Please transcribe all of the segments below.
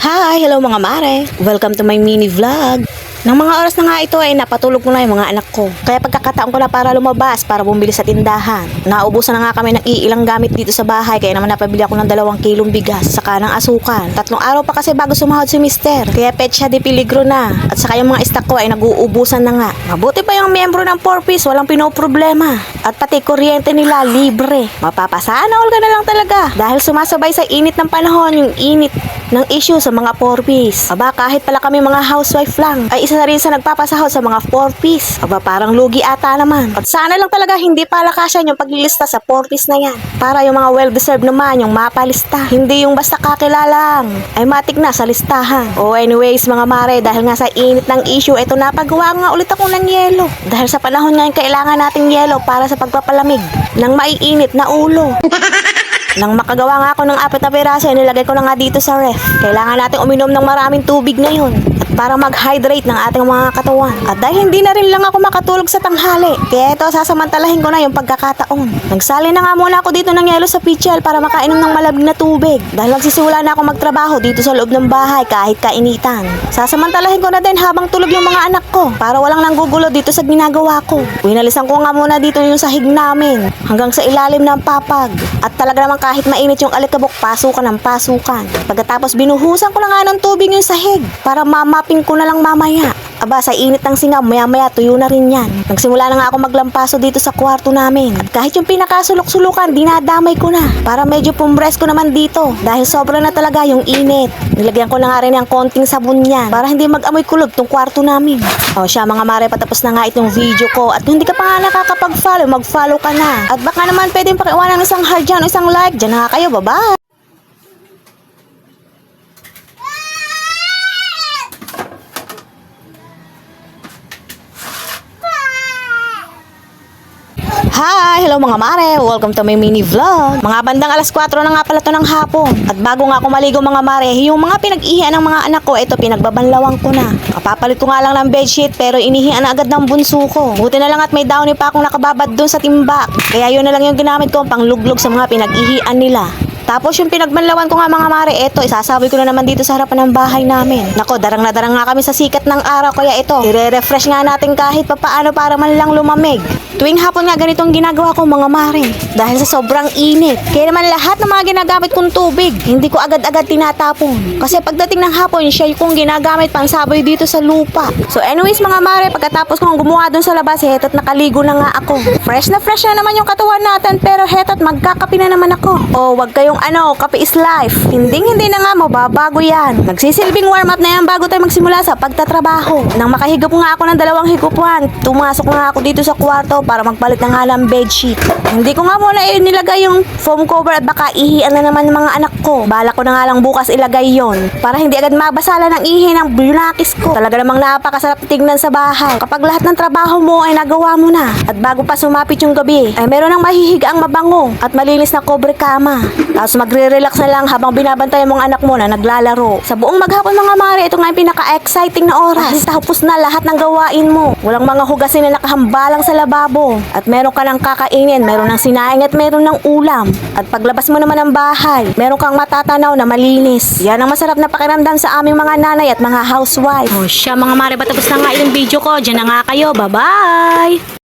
Hi! Hello mga mare! Welcome to my mini vlog! Nang mga oras na nga ito ay napatulog ko na yung mga anak ko. Kaya pagkakataon ko na para lumabas, para bumili sa tindahan. Naubusan na nga kami ng iilang gamit dito sa bahay, kaya naman napabili ako ng 2 kilong bigas, saka ng asukan. 3 araw pa kasi bago sumahod si mister. Kaya petsa de peligro na. At saka yung mga stock ko ay nag-uubusan na nga. Mabuti pa yung miyembro ng 4-piece, walang pinoproblema. At pati kuryente nila, libre. Mapapasana all ka na lang talaga. Dahil sumasabay sa init ng panahon, yung init ng issue sa mga 4-piece. Aba, kahit pala kami mga housewife lang, ay isa na rin sa nagpapasahod sa mga 4-piece. Aba, parang lugi ata naman. At sana lang talaga hindi palakasan yung paglilista sa 4-piece na yan. Para yung mga well-deserved naman yung mapalista. Hindi yung basta kakilalang ay matik na sa listahan. Oh, anyways mga mare, dahil nga sa init ng issue, eto napagawa nga ulit ako ng yelo. Dahil sa panahon ngayon, kailangan nating yelo para sa pagpapalamig ng maiinit na ulo. Nang makagawa nga ako ng 4 na piraso, nilagay ko na nga dito sa ref. Kailangan natin uminom ng maraming tubig ngayon at para mag-hydrate ng ating mga katawan. At dahil hindi na rin lang ako makatulog sa tanghali, kaya ito sasamantalahin ko na yung pagkakataon. Nagsali na nga muna ako dito ng yelo sa pitchel para makainom ng malamig na tubig. Dahil nagsisimula na ako magtrabaho dito sa loob ng bahay kahit kainitan. Sasamantalahin ko na din habang tulog yung mga anak ko para walang nanggugulo dito sa ginagawa ko. Winalisan ko nga muna dito yung sahig namin hanggang sa ilalim ng papag. At talaga naman kahit mainit yung alikabok, pasukan ng pasukan. Pagkatapos binuhusan ko na nga ng tubig yung sahig para mamapin ko na lang mamaya. Aba, sa init ng singaw, maya-maya tuyo na rin yan. Nagsimula na nga ako maglampaso dito sa kwarto namin. At kahit yung pinakasulok-sulukan, dinadamay ko na. Para medyo pumbres ko naman dito. Dahil sobra na talaga yung init. Nilagyan ko na nga rin ng konting sabon yan. Para hindi mag-amoy kulog tong kwarto namin. O siya mga mare, patapos na nga itong video ko. At kung hindi ka pa nga nakakapag-follow, mag-follow ka na. At baka naman pwedeng pakiwanan ng isang heart dyan o isang like. Dyan na kayo, bye-bye! Hi! Hello mga mare! Welcome to my mini vlog. Mga bandang alas 4 na nga pala to ng hapon. At bago nga ako maligo mga mare, yung mga pinag-ihian ng mga anak ko, ito pinagbabanlawang ko na. Kapapalit ko nga lang ng bedsheet pero inihian na agad ng bunso ko. Buti na lang at may downy pa akong nakababad dun sa timbak. Kaya yun na lang yung ginamit ko pang luglog sa mga pinag-ihian nila. Tapos yung pinagbanlawan ko nga mga mare, eto, isasaboy ko na naman dito sa harapan ng bahay namin. Nako, darang na darang nga kami sa sikat ng araw, kaya ito, i-refresh nga natin kahit papaano para man lang lumamig. Tuwing hapon nga ganitong ginagawa ko mga mare, dahil sa sobrang init. Kaya naman lahat ng mga ginagamit kong tubig, hindi ko agad-agad tinatapon. Kasi pagdating ng hapon, siya yung ginagamit pang saboy dito sa lupa. So anyways mga mare, pagkatapos kong gumawa dun sa labas, heto't nakaligo na nga ako. Fresh na naman yung katawan natin, pero heto't magkakapi na naman ako. O wag kayong kape is life. Hindi na nga mababago yan. Nagsisilbing warm up na yan bago tayo magsimula sa pagtatrabaho. Nang makahigop nga ako ng 2 higupuan, tumasok na nga ako dito sa kwarto para magpalit na nga ng bedsheet. Hindi ko nga muna nilagay yung foam cover at baka ihian na naman ng mga anak ko. Bala ko na nga lang bukas ilagay yon para hindi agad mabasala ng ihi ng bunakis ko. Talaga namang napakasarap tignan sa bahay kapag lahat ng trabaho mo ay nagawa mo na. At bago pa sumapit yung gabi, ay meron ng mahihigaang mabango at malinis na kobre kama. Tapos magre-relax na lang habang binabantay mong anak mo na naglalaro. Sa buong maghapon mga mare, ito nga yung pinaka-exciting na oras. Tapos na lahat ng gawain mo. Walang mga hugasin na nakahambalang sa lababo. At meron ka ng kakainin, meron ng sinaing at meron ng ulam. At paglabas mo naman ng bahay, meron kang matatanaw na malinis. Yan ang masarap na pakiramdam sa aming mga nanay at mga housewife. O siya mga mare, batapos na nga yung video ko. Diyan na nga kayo. Bye-bye!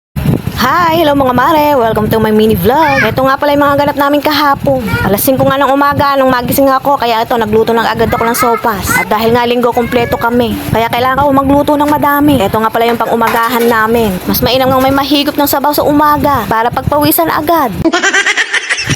Hi! Hello mga mare! Welcome to my mini vlog. Ito nga pala yung mga ganap namin kahapon. Alas 5 nga ng umaga nung magising ako, kaya ito nagluto ng agad ako ng sopas. At dahil nga linggo kumpleto kami, kaya kailangan ko magluto ng madami. Ito nga pala yung pang-umagahan namin. Mas mainam nga may mahigop ng sabaw sa umaga para pagpawisan agad.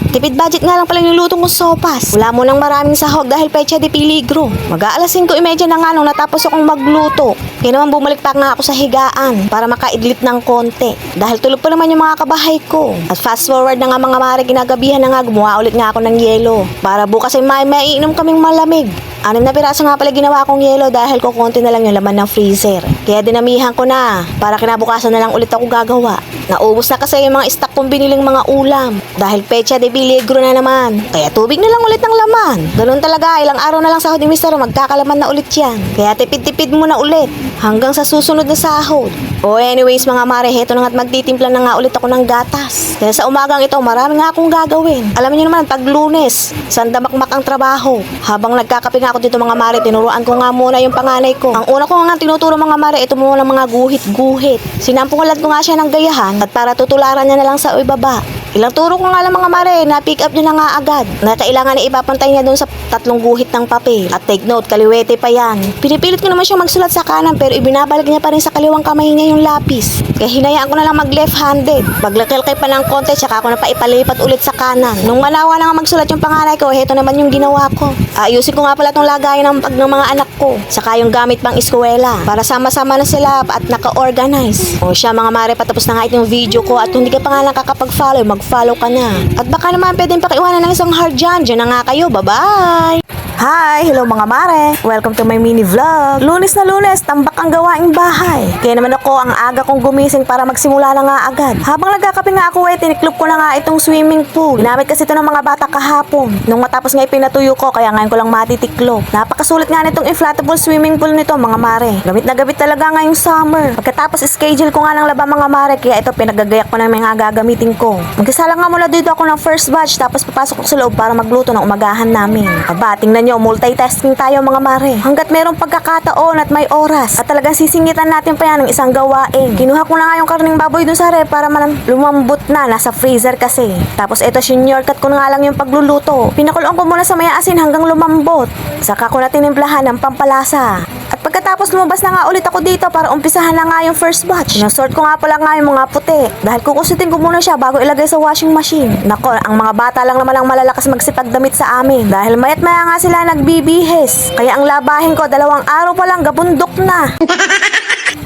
Tipid budget nga lang pala yung niluto kong sopas. Wala mo nang maraming sahog dahil pecha de peligro. Mag-aalas 5:30 na nga nung natapos akong magluto. Kaya naman bumalik pa nga ako sa higaan para makaidlip ng konti. Dahil tulog pa naman yung mga kabahay ko. At fast forward na nga mga mare, ginagabihan na nga, gumawa ulit nga ako ng yelo. Para bukas ay maiinom kaming malamig. 6 na piraso nga pala ginawa kong yelo dahil kukunti na lang yung laman ng freezer. Kaya dinamihan ko na para kinabukasan na lang ulit ako gagawa. Naubos na kasi yung mga stock kong biniling mga ulam. Dahil pecha de peligro na naman. Kaya tubig na lang ulit ng laman. Ganun talaga, ilang araw na lang sahod ni Mr. magkakalaman na ulit yan. Kaya tipid-tipid mo na ulit hanggang sa susunod na sahod. O anyways mga mare, heto na nga't magtitimpla na nga ulit ako ng gatas. Kaya sa umagang ito, marami nga akong gagawin. Alam niyo naman, pag Lunes, sandamakmak ang trabaho. Habang nagkakape nga ako dito mga mare, tinuruan ko nga muna yung panganay ko. Ang una ko nga tinuturo mga mare, ito muna mga guhit-guhit. Sinampungan ko nga siya ng gayahan at para tutularan niya na lang sa ibaba. Ilang turo ko nga lang mga mare, na-pick up niya na nga agad. Na kailangan na ipapantay niya doon sa 3 guhit ng papel. At take note, kaliwete pa yan. Pinipilit ko naman siya magsulat sa kanan pero ibinabalik niya pa rin sa kaliwang kamay niya yung lapis. Kaya hinayaan ko na lang mag left-handed. Paglakilkay pa ng konti, tsaka ako na pa ipalipat ulit sa kanan. Nung manawa na nga magsulat yung panganay ko, heto naman yung ginawa ko. Ayusin ko nga pala itong lagayan ng pag ng mga anak ko. Saka yung gamit pang eskwela. Para sama-sama na sila at naka-organize. O siya mga mare, patapos na nga itong video ko. At kung hindi ka pa nga nakakapag-follow, mag-follow ka na. At baka naman pwedeng pakiwanan ng isang heart dyan. Diyan na nga kayo. Bye-bye! Hi! Hello mga mare! Welcome to my mini vlog. Lunes na Lunes, tambak ang gawaing bahay. Kaya naman ako ang aga kong gumising para magsimula na nga agad. Habang nagkakape nga ako tiniklop ko na nga itong swimming pool. Ginamit kasi ito ng mga bata kahapon. Nung matapos nga ipinatuyo ko, kaya ngayon ko lang matitiklop. Napakasulit nga nitong inflatable swimming pool nito mga mare. Gamit na gamit talaga ngayong summer. Pagkatapos schedule ko nga ng laba mga mare, kaya ito pinagagayak ko na mga gagamitin ko. Magkasala nga mula dito ako ng first batch, tapos papasok ko sa loob para magluto ng umagahan namin. Aba, tingnan nyo, multitasking tayo mga mare. Hanggat merong pagkakataon at may oras at talagang sisingitan natin pa yan ng isang gawain. Kinuha ko na nga yung karning baboy dun sa rep para lumambot na, nasa freezer kasi. Tapos ito, shortcut ko na nga lang yung pagluluto. Pinakuloan ko muna sa may asin hanggang lumambot. Saka ko na tinimplahan ng pampalasa. At pagkatapos lumabas na nga ulit ako dito para umpisahan na nga yung first batch. Sinasort ko nga pala nga yung mga puti. Dahil kukusutin ko muna siya bago ilagay sa washing machine. Nako, ang mga bata lang naman ang malalakas magsipagdamit sa amin. Dahil mayat maya nga sila nagbibihis. Kaya ang labahin ko, 2 araw pa lang gabundok na.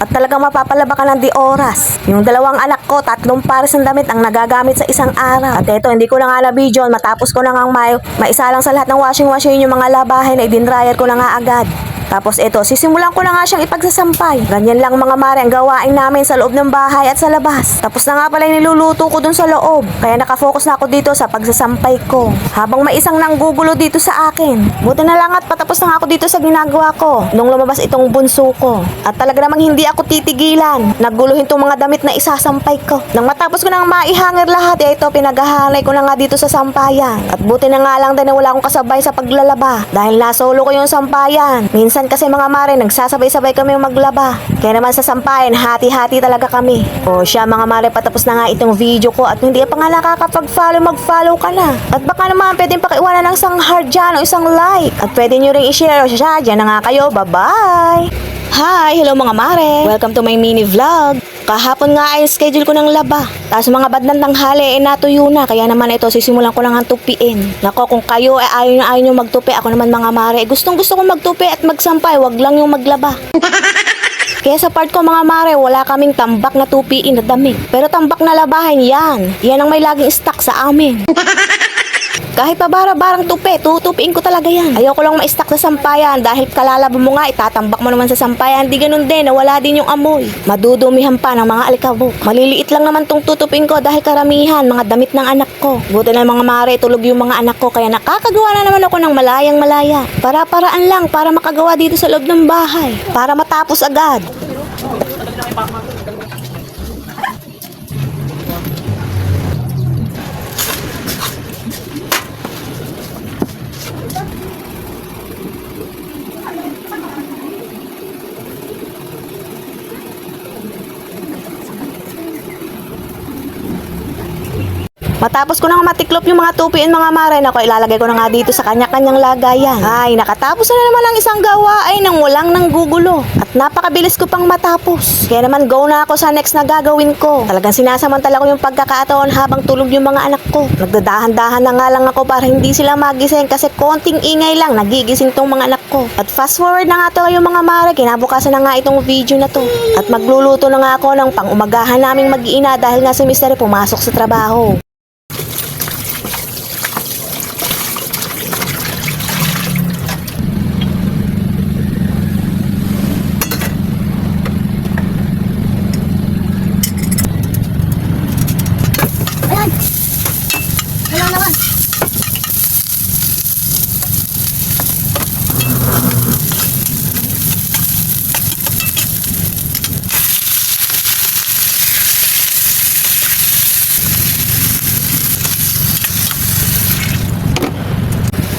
At talagang mapapalaba ka ng di oras. Yung 2 anak ko, 3 pares ng damit ang nagagamit sa isang araw. At eto, hindi ko na nga na-video. Matapos ko na nga maisalang sa lahat ng washing machine yung mga labahin na idin-dryer ko na nga agad. Tapos ito, sisimulan ko na nga siyang ipagsasampay. Ganyan lang mga mare ang gawain namin sa loob ng bahay at sa labas. Tapos na nga pala yung niluluto ko dun sa loob. Kaya nakafocus na ako dito sa pagsasampay ko. Habang may isang nanggugulo dito sa akin. Buti na lang at patapos na nga ako dito sa ginagawa ko nung lumabas itong bunso ko. At talaga namang hindi ako titigilan. Nagguluhin tong mga damit na isasampay ko. Nang matapos ko nang maihanger lahat, ito pinaghahanay ko na nga dito sa sampayan. At buti na nga lang din na wala akong kasabay sa paglalaba. Dahil nasolo ko yung sampayan. Minsan kasi mga mare, nagsasabay-sabay kami maglaba. Kaya naman sa sampayan, hati-hati talaga kami. O siya mga mare, patapos na nga itong video ko. At hindi pa nga nakakapag-follow, mag-follow ka na. At baka naman pwedeng pakiwanan ng isang heart dyan o isang like. At pwede nyo rin i-share o siya. Dyan na nga kayo. Bye-bye! Hi! Hello mga mare! Welcome to my mini vlog. Kahapon nga ay schedule ko ng laba. Tapos mga bandang tanghali natuyo na. Kaya naman ito, sisimulan ko lang ang tupiin. Nako, kung kayo ay ayaw nyo magtupi, ako naman mga mare, gustong gusto kong magtupi at magsampay, wag lang yung maglaba. Kaya sa part ko mga mare, wala kaming tambak na tupiin na damit. Pero tambak na labahin yan. Yan ang may laging stock sa amin. Kahit pabara-barang tupi, tutupiin ko talaga yan. Ayoko lang ma-stuck sa sampayan dahil kalalabo mo nga, itatambak mo naman sa sampayan. Di ganun din, nawala din yung amoy. Madudumihan pa ng mga alikabok. Maliliit lang naman tong tutupiin ko dahil karamihan, mga damit ng anak ko. Buti na mga mare, tulog yung mga anak ko kaya nakakagawa na naman ako ng malayang malaya. Para-paraan lang para makagawa dito sa loob ng bahay. Para matapos agad. Matapos ko na nga matiklop yung mga tupiin mga mare, nako ilalagay ko na nga dito sa kanya-kanyang lagayan. Ay, nakatapos na naman ang isang gawain nang walang nanggugulo. At napakabilis ko pang matapos. Kaya naman go na ako sa next na gagawin ko. Talagang sinasamantala ko yung pagkakataon habang tulog yung mga anak ko. Nagdadahan-dahan na nga lang ako para hindi sila magising kasi konting ingay lang nagigising tong mga anak ko. At fast forward na nga to yung mga mare, kinabukasan na nga itong video na to. At magluluto na nga ako ng pang-umagahan naming mag-iina dahil nga si Mr. pumasok sa trabaho.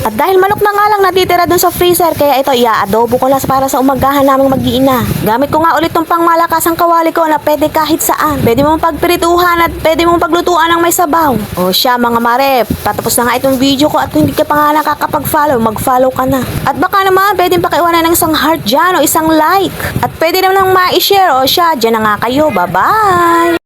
At dahil manok na nga lang natitira dun sa freezer, kaya ito i-adobo ko na para sa umagahan naming mag-iina. Gamit ko nga ulit tong pangmalakasang kawali ko na pwede kahit saan. Pwede mong pagpirituhan at pwede mong paglutuan ng may sabaw. O siya mga mare, patapos na nga itong video ko at kung hindi ka pa nga nakakapag-follow, mag-follow ka na. At baka naman pwedeng pakiwanan ng isang heart dyan o isang like. At pwede naman nang ma-share. O siya, dyan na nga kayo. Bye-bye!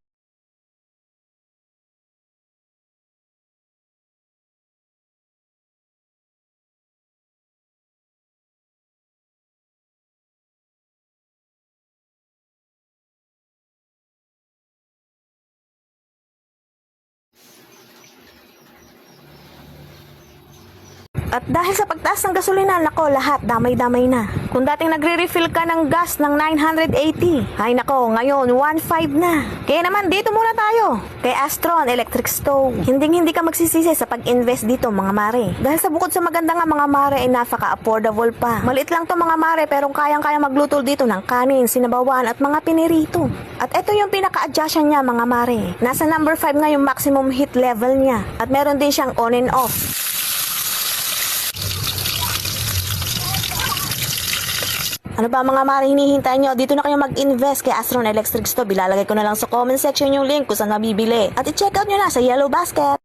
At dahil sa pagtaas ng gasolina, nako, lahat damay-damay na. Kung dating nagre-refill ka ng gas ng 980, ay nako, ngayon 1.5 na. Kaya naman dito muna tayo kay Astron Electric Stove. Hindi ka magsisisi sa pag-invest dito mga mare. Dahil sa bukod sa maganda nga mga mare ay napaka-affordable pa. Maliit lang to mga mare pero kayang-kaya magluto dito ng kanin, sinabawan at mga pinirito. At ito yung pinaka-adjustan niya mga mare. Nasa number 5 nga yung maximum heat level niya. At meron din siyang on and off. Ano ba mga mare hinihintay nyo? Dito na kayo mag-invest kay Astron Electric Stove. Ilalagay ko na lang sa comment section yung link kung saan mabibili. At i-check out nyo na sa Yellow Basket.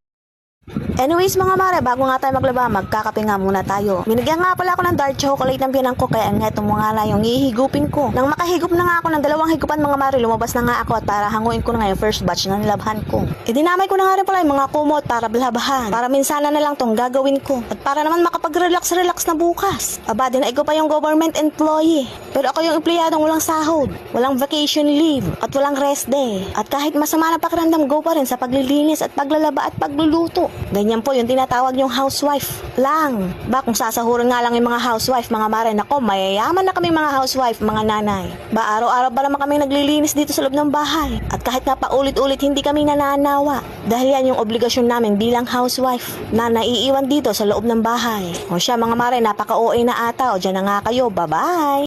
Anyways mga mare, bago nga tayo maglaba, magkakape nga muna tayo. Binigyan nga pala ako ng dark chocolate ng pinang ko, kaya nga itong mga na yung ihigupin ko. Nang makahigup na nga ako ng 2 higupan mga mare, lumabas na nga ako at para hanguin ko na nga yung first batch na nilabhan ko. Idinamay ko na nga rin pala yung mga kumot para blabahan. Para minsana na lang tong gagawin ko. At para naman makapag-relax na bukas. Aba, din na ikaw pa yung government employee. Pero ako yung empleyadong walang sahod, walang vacation leave, at walang rest day. At kahit masama na pakiramdam, go pa rin sa paglilinis at paglalaba at pagluluto. Ganyan po yung tinatawag yung housewife lang. Ba kung sasahurin nga lang yung mga housewife, mga mare, nako, mayayaman na kami mga housewife, mga nanay. Ba araw-araw ba naman kami naglilinis dito sa loob ng bahay? At kahit nga paulit-ulit hindi kami nananawa. Dahil yan yung obligasyon namin bilang housewife na naiiwan dito sa loob ng bahay. O siya mga mare, napaka-OA na ata. O dyan na nga kayo, bye-bye!